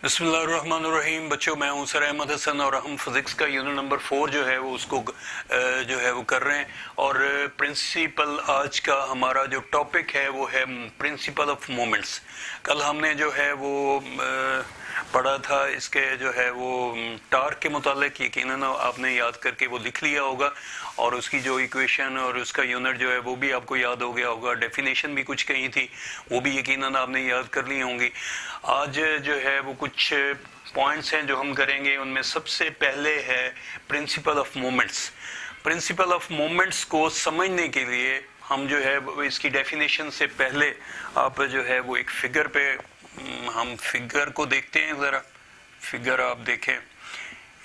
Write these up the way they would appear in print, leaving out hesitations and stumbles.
बिस्मिल्लाहिर्रहमानिर्रहीम। बच्चों, मैं हूं सर अहमद हसन और हम फिज़िक्स का यूनिट नंबर 4 जो है वो उसको जो है वो कर रहे हैं। और प्रिंसिपल आज का हमारा जो टॉपिक है वो है प्रिंसिपल ऑफ मोमेंट्स। कल हमने जो है वो पढ़ा था इसके जो है वो टार्क के मुतालिक। यकीनन आपने याद करके वो लिख लिया होगा और उसकी जो इक्वेशन और उसका यूनिट जो है वो भी आपको याद हो गया होगा। डेफिनेशन भी कुछ कही थी वो भी यकीनन आपने याद कर ली होंगी। आज जो है वो कुछ पॉइंट्स हैं जो हम करेंगे। उनमें सबसे पहले है principle of moments. Principle of moments को समझने के लिए हम जो है इसकी डेफिनेशन से पहले आप जो है वो एक फिगर पे हम फिगर को देखते हैं। ज़रा फिगर आप देखें।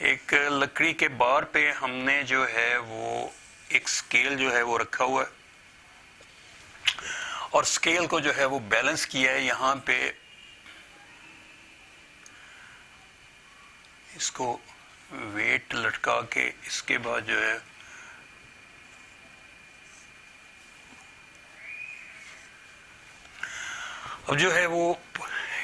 एक लकड़ी के बार पे हमने जो है वो एक स्केल जो है वो रखा हुआ है और स्केल को जो है वो बैलेंस किया है। यहाँ पे इसको वेट लटका के इसके बाद जो है अब जो है वो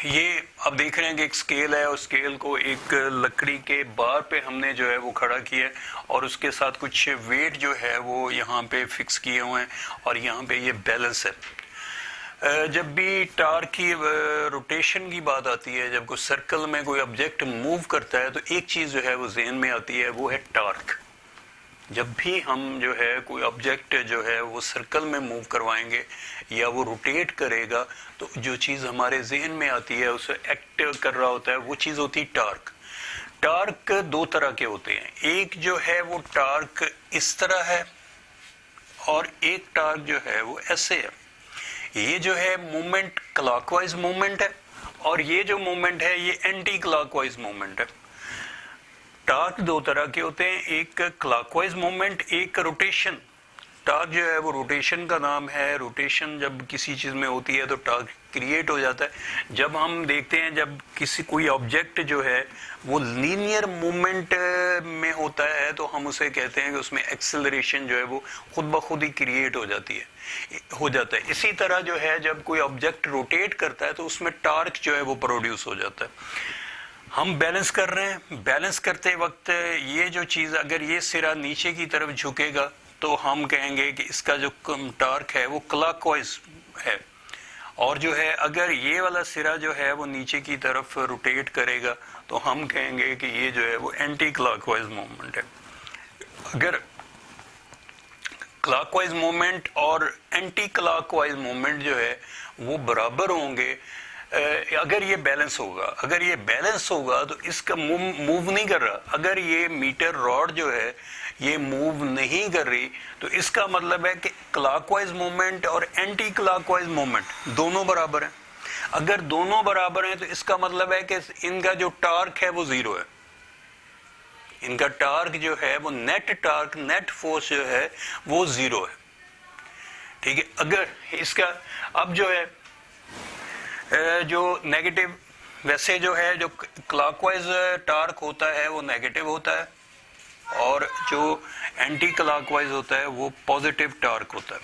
ये आप देख रहे हैं कि एक स्केल है और स्केल को एक लकड़ी के बार पे हमने जो है वो खड़ा किया है और उसके साथ कुछ वेट जो है वो यहाँ पे फिक्स किए हुए हैं और यहाँ पे ये बैलेंस है। जब भी टार्क की रोटेशन की बात आती है, जब कोई सर्कल में कोई ऑब्जेक्ट मूव करता है तो एक चीज़ जो है वो जहन में आती है, वो है टार्क। जब भी हम जो है कोई ऑब्जेक्ट जो है वो सर्कल में मूव करवाएंगे या वो रोटेट करेगा तो जो चीज़ हमारे जहन में आती है, उसे एक्ट कर रहा होता है, वो चीज़ होती है टार्क। टार्क दो तरह के होते हैं। एक जो है वो टार्क इस तरह है और एक टार्क जो है वो ऐसे है। ये जो है मूवमेंट क्लॉकवाइज मूवमेंट है और ये जो मूवमेंट है ये एंटी क्लॉकवाइज मूवमेंट है। टार्क दो तरह के होते हैं, एक क्लॉकवाइज मूवमेंट, एक रोटेशन। टार्क जो है वो रोटेशन का नाम है। रोटेशन जब किसी चीज़ में होती है तो टार्क क्रिएट हो जाता है। जब हम देखते हैं जब किसी कोई ऑब्जेक्ट जो है वो लीनियर मूवमेंट में होता है तो हम उसे कहते हैं कि उसमें एक्सेलरेशन जो है वो खुद ब खुद ही क्रिएट हो जाता है। इसी तरह जो है जब कोई ऑब्जेक्ट रोटेट करता है तो उसमें टार्क जो है वो प्रोड्यूस हो जाता है। हम बैलेंस कर रहे हैं, बैलेंस करते वक्त ये जो चीज़ अगर ये सिरा नीचे की तरफ झुकेगा तो हम कहेंगे कि इसका जो टार्क है वो क्लॉकवाइज है। और जो है अगर ये वाला सिरा जो है वो नीचे की तरफ रोटेट करेगा तो हम कहेंगे कि ये जो है वो एंटी क्लॉकवाइज मूवमेंट है। अगर क्लॉकवाइज मूवमेंट और एंटी क्लॉकवाइज मूवमेंट जो है वो बराबर होंगे, अगर ये बैलेंस होगा तो इसका मूव नहीं कर रहा। अगर ये मीटर रॉड जो है ये मूव नहीं कर रही तो इसका मतलब है कि क्लॉकवाइज मूवमेंट और एंटी क्लॉकवाइज मूवमेंट दोनों बराबर हैं। अगर दोनों बराबर हैं तो इसका मतलब है कि इनका जो टार्क है वो जीरो है। इनका टार्क जो है वो नेट टार्क, नेट फोर्स जो है वो जीरो है। ठीक है। अगर इसका अब जो है जो नेगेटिव, वैसे जो है जो क्लॉकवाइज टार्क होता है वो नेगेटिव होता है और जो एंटी क्लॉकवाइज होता है वो पॉजिटिव टार्क होता है।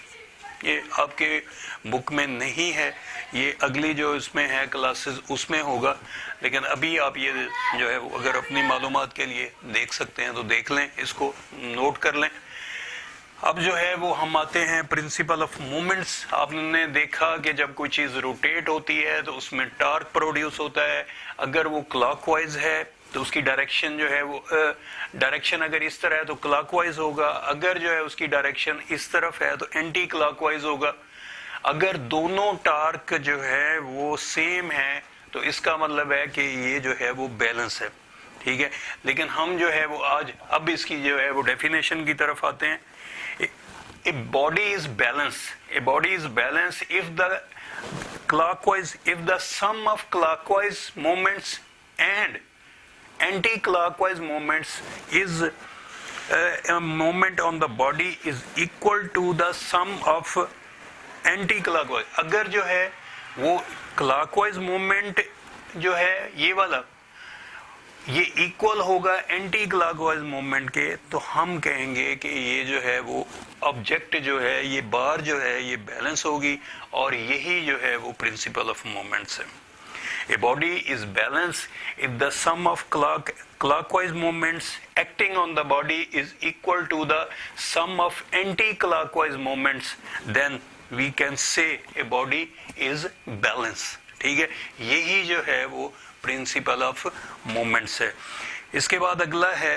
ये आपके बुक में नहीं है, ये अगली जो इसमें है क्लासेस उसमें होगा, लेकिन अभी आप ये जो है वो अगर अपनी मालूमात के लिए देख सकते हैं तो देख लें, इसको नोट कर लें। अब जो है वो हम आते हैं प्रिंसिपल ऑफ मोमेंट्स। आपने देखा कि जब कोई चीज़ रोटेट होती है तो उसमें टार्क प्रोड्यूस होता है। अगर वो क्लॉकवाइज है तो उसकी डायरेक्शन जो है वो डायरेक्शन अगर इस तरह है तो क्लॉकवाइज होगा। अगर जो है उसकी डायरेक्शन इस तरफ है तो एंटी क्लॉकवाइज होगा। अगर दोनों टार्क जो है वो सेम है तो इसका मतलब है कि ये जो है वो बैलेंस है। ठीक है। लेकिन हम जो है वो आज अब इसकी जो है वो डेफिनेशन की तरफ आते हैं। A body is balanced if the sum of clockwise movements and anti-clockwise movements is a moment on the body is equal to the sum of anti-clockwise। अगर जो है वो clockwise movement जो है ये वाला ये इक्वल होगा एंटी क्लॉकवाइज मूवमेंट के तो हम कहेंगे कि ये जो है वो ऑब्जेक्ट जो है ये बार जो है ये बैलेंस होगी और यही जो है वो प्रिंसिपल ऑफ मोमेंट्स है। A body is balanced if the sum of clockwise movements acting on the body is equal to the sum of anti-clockwise movements, then we can say a body is balanced. ठीक है, यही जो है वो principle of moments है. इसके बाद अगला है,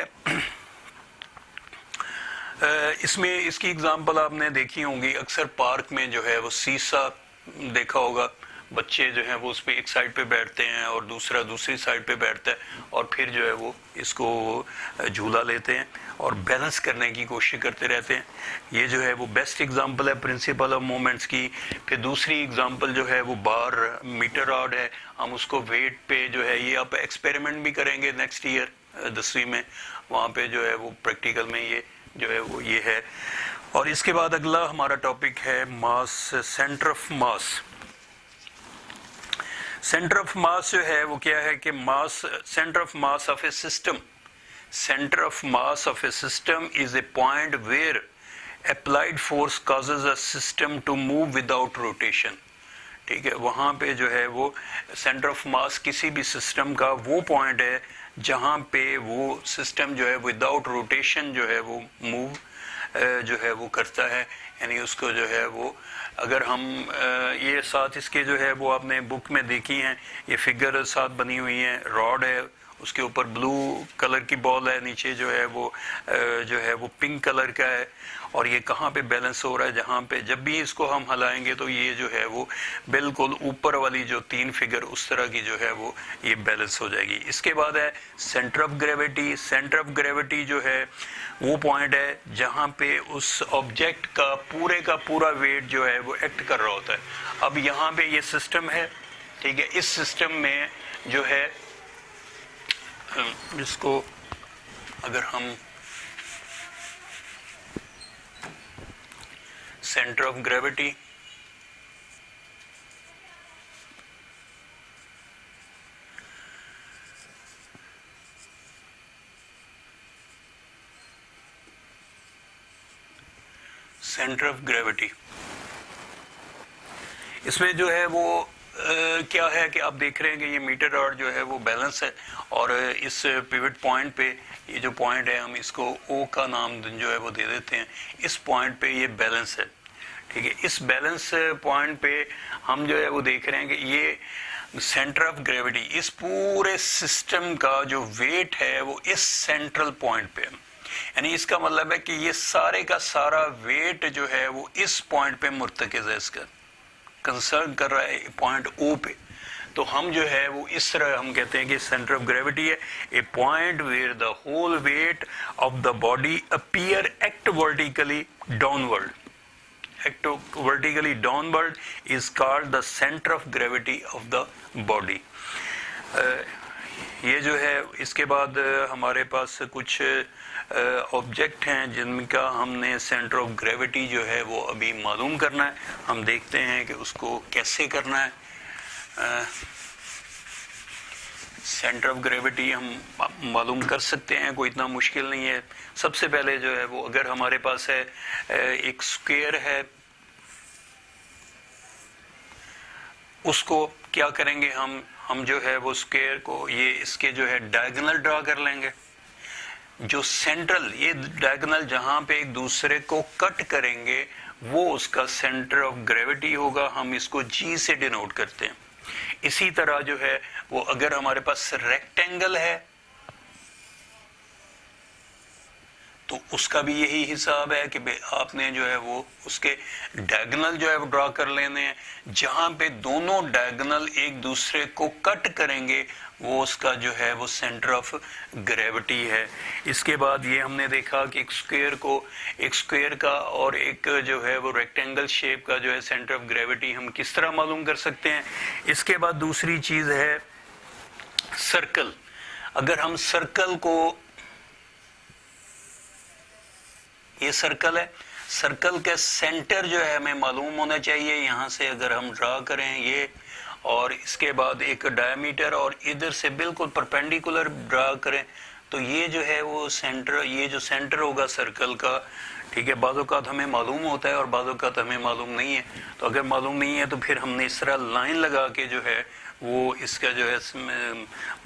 इसमें इसकी एग्जांपल आपने देखी होंगी. अक्सर पार्क में जो है वो सीसा देखा होगा, बच्चे जो हैं वो उस पर एक साइड पे बैठते हैं और दूसरा दूसरी साइड पे बैठता है और फिर जो है वो इसको झूला लेते हैं और बैलेंस करने की कोशिश करते रहते हैं. ये जो है वो बेस्ट एग्जांपल है प्रिंसिपल ऑफ मोमेंट्स की. फिर दूसरी एग्जांपल जो है वो बार मीटर रॉड है, हम उसको वेट पे जो है, ये आप एक्सपेरिमेंट भी करेंगे नेक्स्ट ईयर 10वीं में, वहाँ पे जो है वो प्रैक्टिकल में ये जो है वो ये है. और इसके बाद अगला हमारा टॉपिक है mass, centre of mass. Centre of mass जो है वो क्या है कि mass, centre of mass of a system, centre of mass of a system is a point where applied force causes a system to move without rotation. ठीक है, वहाँ पे जो है वो सेंटर ऑफ मास किसी भी सिस्टम का वो पॉइंट है जहाँ पे वो सिस्टम जो है विदाउट रोटेशन जो है वो मूव जो है वो करता है. यानी उसको जो है वो, अगर हम ये साथ इसके जो है वो आपने बुक में देखी हैं, ये फिगर साथ बनी हुई है, रॉड है, उसके ऊपर ब्लू कलर की बॉल है, नीचे जो है वो पिंक कलर का है, और ये कहाँ पे बैलेंस हो रहा है, जहाँ पे जब भी इसको हम हिलाएंगे तो ये जो है वो बिल्कुल ऊपर वाली जो 3 फिगर उस तरह की जो है वो ये बैलेंस हो जाएगी. इसके बाद है centre of gravity. Centre of gravity जो है वो पॉइंट है जहाँ पे उस ऑब्जेक्ट का पूरा वेट जो है वो एक्ट कर रहा होता है. अब यहाँ पे ये सिस्टम है, ठीक है, इस सिस्टम में जो है जिसको अगर हम centre of gravity, centre of gravity, इसमें जो है वो क्या है कि आप देख रहे हैं कि ये मीटर रॉड जो है वो बैलेंस है, और इस पिवट पॉइंट पे ये जो पॉइंट है हम इसको ओ का नाम जो है वो दे देते हैं. इस पॉइंट पे ये बैलेंस है. ठीक है, इस बैलेंस पॉइंट पे हम जो है वो देख रहे हैं कि ये सेंटर ऑफ ग्रेविटी, इस पूरे सिस्टम का जो वेट है वो इस सेंट्रल पॉइंट पे है. यानी इसका मतलब है कि ये सारे का सारा वेट जो है वो इस पॉइंट पे मुर्तकिज़ है, इसका कंसर्न कर रहा है पॉइंट ओ पे. तो हम जो है वो इस तरह हम कहते हैं कि सेंटर ऑफ ग्रेविटी है a point where the whole weight of the body appear act vertically downward. Act vertically downward is called the centre of gravity of the body. ये जो है, इसके बाद हमारे पास कुछ ऑब्जेक्ट हैं जिनका हमने सेंटर ऑफ ग्रेविटी जो है वो अभी मालूम करना है. हम देखते हैं कि उसको कैसे करना है. सेंटर ऑफ ग्रेविटी हम मालूम कर सकते हैं, कोई इतना मुश्किल नहीं है. सबसे पहले जो है वो, अगर हमारे पास है एक स्क्वायर है, उसको क्या करेंगे हम जो है वो स्क्वायर को, ये इसके जो है डायगोनल ड्रा कर लेंगे. जो सेंट्रल, ये डायगोनल जहां पे एक दूसरे को कट करेंगे वो उसका सेंटर ऑफ ग्रेविटी होगा. हम इसको जी से डिनोट करते हैं. इसी तरह जो है वो, अगर हमारे पास रेक्टेंगल है तो उसका भी यही हिसाब है कि आपने जो है वो उसके डायगोनल जो है वो ड्रा कर लेने हैं. जहां पे दोनों डायगोनल एक दूसरे को कट करेंगे वो उसका जो है वो सेंटर ऑफ ग्रेविटी है. इसके बाद ये हमने देखा कि एक स्क्वायर का और एक जो है वो रेक्टेंगल शेप का जो है सेंटर ऑफ ग्रेविटी हम किस तरह मालूम कर सकते हैं. इसके बाद दूसरी चीज है सर्कल. अगर हम सर्कल को, ये सर्कल है, सर्कल का सेंटर जो है हमें मालूम होना चाहिए. यहाँ से अगर हम ड्रा करें ये, और इसके बाद एक डायमीटर और इधर से बिल्कुल परपेंडिकुलर ड्रा करें, तो ये जो है वो सेंटर, ये जो सेंटर होगा सर्कल का, ठीक है, बाज़ औक़ात हमें मालूम होता है और बाज़ औक़ात हमें मालूम नहीं है. तो अगर मालूम नहीं है तो फिर हमने इस तरह लाइन लगा के जो है वो इसका जो है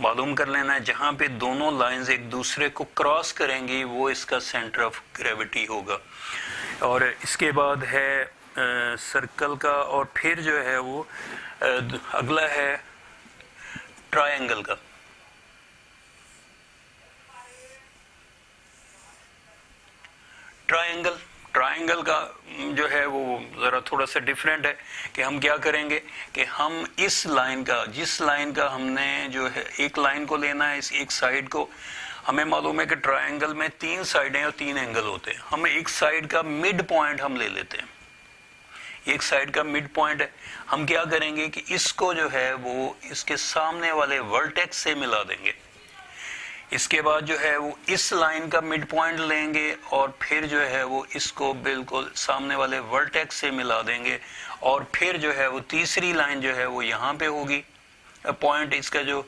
मालूम कर लेना है। जहाँ पे दोनों लाइंस एक दूसरे को क्रॉस करेंगी वो इसका सेंटर ऑफ ग्रेविटी होगा। और इसके बाद है सर्कल का, और फिर जो है वो अगला है ट्रायंगल का। ट्रायंगल का जो है वो ज़रा थोड़ा सा डिफरेंट है कि हम क्या करेंगे कि हम इस लाइन का, जिस लाइन का हमने जो है एक लाइन को लेना है, इस एक साइड को, हमें मालूम है कि ट्रायंगल में 3 साइडें और 3 एंगल होते हैं। हम एक साइड का मिड पॉइंट हम ले लेते हैं, एक साइड का मिड पॉइंट है। हम क्या करेंगे कि इसको जो है वो इसके सामने वाले वर्टेक्स से मिला देंगे। इसके बाद जो है वो इस लाइन का मिड पॉइंट लेंगे और फिर जो है वो इसको बिल्कुल सामने वाले वर्टेक्स से मिला देंगे। और फिर जो है वो तीसरी लाइन जो है वो यहाँ पे होगी पॉइंट इसका जो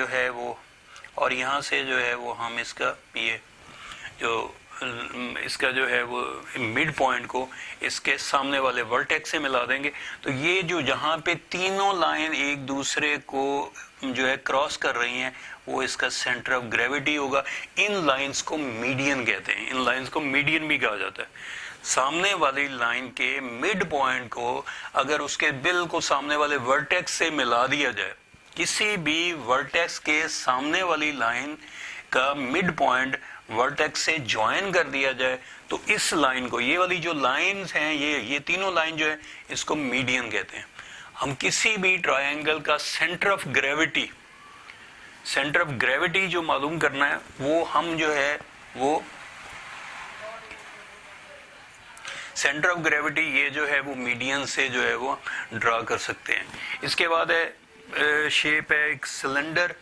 है वो, और यहाँ से जो है वो हम इसका ये जो इसका जो है वो मिड पॉइंट को इसके सामने वाले वर्टेक्स से मिला देंगे। तो ये जो जहाँ पे तीनों लाइन एक दूसरे को जो है क्रॉस कर रही हैं वो इसका सेंटर ऑफ ग्रेविटी होगा। इन लाइंस को मीडियन कहते हैं, इन लाइंस को मीडियन भी कहा जाता है। सामने वाली लाइन के मिड पॉइंट को अगर उसके बिल्कुल सामने वाले वर्टेक्स से मिला दिया जाए, किसी भी वर्टेक्स के सामने वाली लाइन का मिड पॉइंट वर्टेक्स से ज्वाइन कर दिया जाए, तो इस लाइन को, ये वाली जो लाइंस हैं, ये तीनों लाइन जो है इसको मीडियन कहते हैं। हम किसी भी ट्रायंगल का सेंटर ऑफ ग्रेविटी जो मालूम करना है वो हम जो है वो सेंटर ऑफ ग्रेविटी ये जो है वो मीडियन से जो है वो ड्रा कर सकते हैं। इसके बाद है शेप है एक सिलेंडर।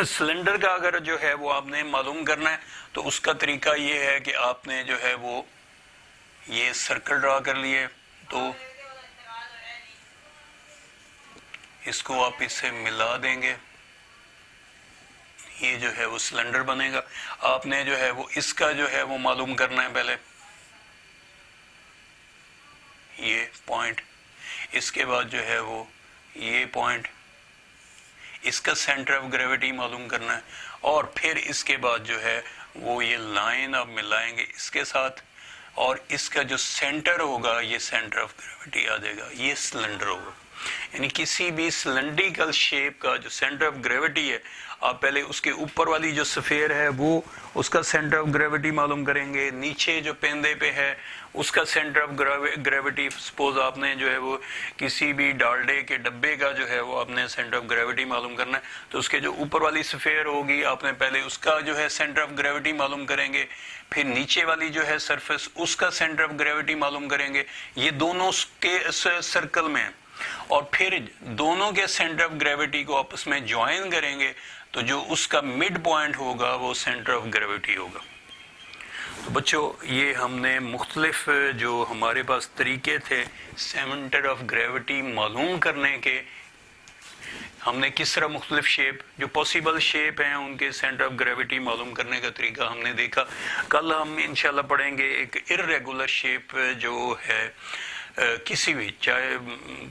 सिलेंडर का अगर जो है वो आपने मालूम करना है तो उसका तरीका ये है कि आपने जो है वो ये सर्कल ड्रा कर लिए, तो इसको आप इससे मिला देंगे, ये जो है वो सिलेंडर बनेगा। आपने जो है वो इसका जो है वो मालूम करना है पहले ये पॉइंट, इसके बाद जो है वो ये पॉइंट, इसका सेंटर ऑफ ग्रेविटी मालूम करना है, और फिर इसके बाद जो है वो ये लाइन आप मिलाएंगे इसके साथ, और इसका जो सेंटर होगा ये सेंटर ऑफ ग्रेविटी आ जाएगा, ये सिलेंडर होगा। यानी किसी भी सिलेंड्रिकल शेप का जो सेंटर ऑफ ग्रेविटी है, आप पहले उसके ऊपर वाली जो स्फीयर है वो उसका सेंटर ऑफ ग्रेविटी मालूम करेंगे, नीचे जो पेंदे पे है उसका सेंटर ऑफ ग्रेविटी, सपोज आपने जो है वो किसी भी डालडे के डब्बे का जो है वो आपने सेंटर ऑफ ग्रेविटी मालूम करना है, तो उसके जो ऊपर वाली स्फीयर होगी आपने पहले उसका जो है सेंटर ऑफ ग्रेविटी मालूम करेंगे, फिर नीचे वाली जो है सरफेस उसका सेंटर ऑफ ग्रेविटी मालूम करेंगे, ये दोनों के सर्कल में है, और फिर दोनों के सेंटर ऑफ ग्रेविटी को आपस में ज्वाइन करेंगे, तो जो उसका मिड पॉइंट होगा वो सेंटर ऑफ ग्रेविटी होगा। तो बच्चों ये हमने मुख्तलिफ जो हमारे पास तरीके थे सेंटर ऑफ ग्रेविटी मालूम करने के, हमने किस तरह मुख्तलिफ शेप जो पॉसिबल शेप हैं उनके सेंटर ऑफ ग्रेविटी मालूम करने का तरीका हमने देखा। कल हम इंशाल्लाह पढ़ेंगे एक इर्रेगुलर शेप जो है किसी भी, चाहे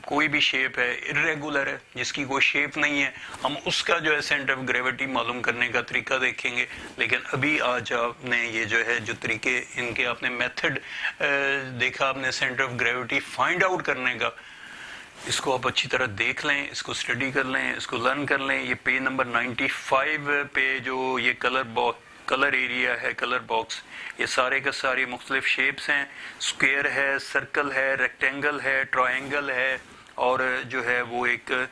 कोई भी शेप है इर्रेगुलर है जिसकी कोई शेप नहीं है, हम उसका जो है सेंटर ऑफ ग्रेविटी मालूम करने का तरीका देखेंगे। लेकिन अभी आज आपने ये जो है जो तरीके इनके आपने मेथड देखा, आपने centre of gravity find out करने का, इसको आप अच्छी तरह देख लें, इसको स्टडी कर लें, इसको लर्न कर लें। ये पेज नंबर 95 पे जो ये कलर एरिया है, कलर बॉक्स, ये सारे के सारे मुख्तलिफ शेप्स हैं, स्क्वायर है, सर्कल है, रेक्टेंगल है, ट्रायंगल है, और जो है वो एक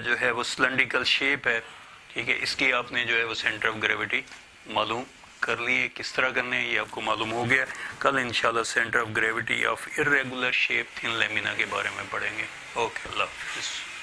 जो है वो सिलेंड्रिकल शेप है, ठीक है। इसकी आपने जो है वो सेंटर ऑफ ग्रेविटी मालूम कर लिए, किस तरह करने हैं ये आपको मालूम हो गया। कल इंशाल्लाह centre of gravity of irregular shape thin lamina के बारे में पढ़ेंगे। ओके, अल्लाह हाफिज़।